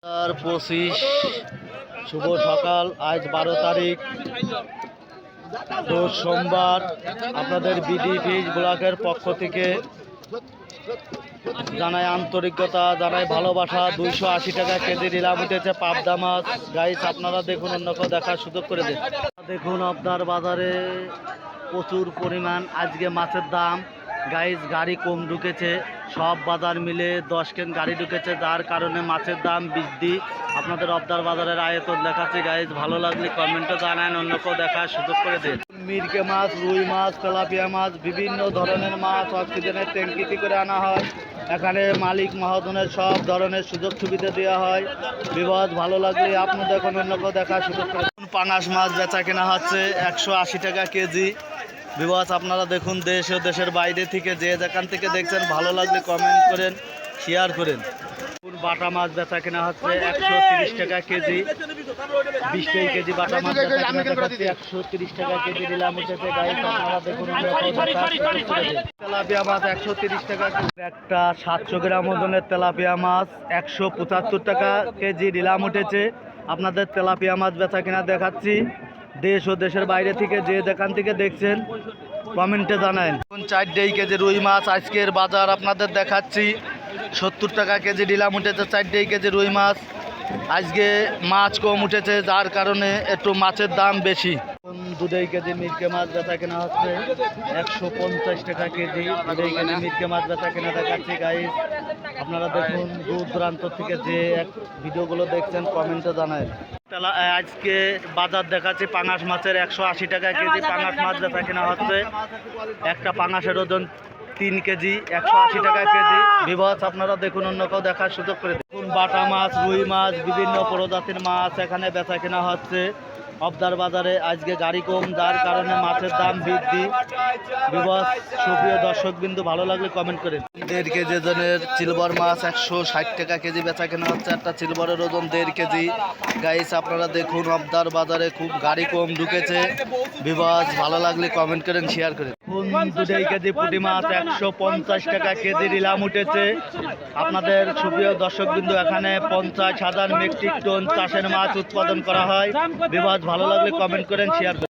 2025 শুভ সকাল। আজ 12 তারিখ, রোজ সোমবার। আপনাদের বিডি ফিশ ব্লকের পক্ষ থেকে জানাই আন্তরিকতা, জানাই ভালোবাসা। 280 টাকা কেজি নিলাম উঠেছে পাবদা মাছ। গাইস আপনারা দেখুন, অন্য কেউ দেখার সুযোগ করে দিন। দেখুন আপনার বাজারে প্রচুর পরিমাণ আজকে মাছের দাম। গাইস গাড়ি কম ঢুকেছে, সব বাজার মিলে 10 কেন গাড়ি ঢুকেছে, যার কারণে মাছের দাম বৃদ্ধি। আপনাদের অবদার বাজারের আয়তন দেখাচ্ছি। গাইস ভালো লাগলে কমেন্টে জানান, অন্য কেউ দেখার সুযোগ করে দিন। মিরকে মাছ, রুই মাছ, তেলাপিয়া মাছ, বিভিন্ন ধরনের মাছ অক্সিজেনের ট্যাঙ্কিতে করে আনা হয়। এখানে মালিক মহাজনের সব ধরনের সুযোগ সুবিধা দেওয়া হয়। বিবাদ ভালো লাগলে আপনি দেখুন, অন্য কেউ দেখার সুযোগ করে। পাঙাশ মাছ বেচা কেনা হচ্ছে 180 টাকা কেজি। বিবাদ আপনারা দেখুন, দেশ ও দেশের বাইরে থেকে যে যেখান থেকে দেখছেন, ভালো লাগলে কমেন্ট করেন, শেয়ার করেন। বাটা মাছ বেচা কেনা হচ্ছে 130 টাকা কেজি। 20 কেজি বাটা মাছ বেচা কেনা দেখাচ্ছে 130 টাকা কেজি নিলাম উঠেছে। গাইস আপনারা দেখুন, তেলাপিয়া মাছ 130 টাকা। একটা 700 গ্রাম ওজনের তেলাপিয়া মাছ 175 টাকা কেজি নিলাম উঠেছে। আপনাদের তেলাপিয়া মাছ বেচা কেনা দেখাচ্ছি। দেশ ও দেশের বাইরে থেকে যে যেখান থেকে দেখছেন কমেন্টে জানান। 4 কেজি রুই মাছ আজকের বাজার আপনাদের দেখাচ্ছি। 70 টাকা কেজি নিলাম উঠেছে 4 কেজি রুই মাছ। আজকে মাছ কম উঠেছে, যার কারণে একটু মাছের দাম বেশি। 2 কেজি মিরকে মাছ বেচা কেনা হচ্ছে 150 টাকা কেজি। 2 কেজি মিরকে মাছ বেচা কেনা দেখাচ্ছি। গাইস আপনারা দেখুন, দূর দূরান্ত থেকে যে ভিডিওগুলো দেখছেন কমেন্টে জানায়। আজকে বাজার দেখাচ্ছি পাঙাশ মাছের 180 টাকা কেজি। পাঙাশ মাছ বেচা কেনা হচ্ছে। একটা পাঙাশের ওজন 3 কেজি 180 টাকা কেজি। বিবাস আপনারা দেখুন, অন্য কেউ দেখার সুযোগ করে দেখুন। বাটা মাছ, রুই মাছ, বিভিন্ন প্রজাতির মাছ এখানে বেচা কেনা হচ্ছে অবদার বাজারে। আজকে গাড়ি কম, যার কারণে মাছের দাম বৃদ্ধি। বিবাস সুপ্রিয় দর্শক বিন্দু, ভালো লাগলে কমেন্ট করেন। 1.5 কেজি ওজনের সিলভার মাছ 160 টাকা কেজি বেচা কেনা হচ্ছে। একটা সিলভারের ওজন 1.5 কেজি। গাইস আপনারা দেখুন, অবদার বাজারে খুব গাড়ি কম ঢুকেছে। বিবাস ভালো লাগলে কমেন্ট করেন, শেয়ার করেন। 2 কেজি পুঁটি মাছ 150 টাকা কেজি নিলাম উঠেছে। আপনাদের সুপ্রিয় দর্শক বিন্দু, এখানে 50,000 মেট্রিক টন চাষের মাছ উৎপাদন করা হয়। বিবাস ভালো লাগলে কমেন্ট করেন, শেয়ার করেন।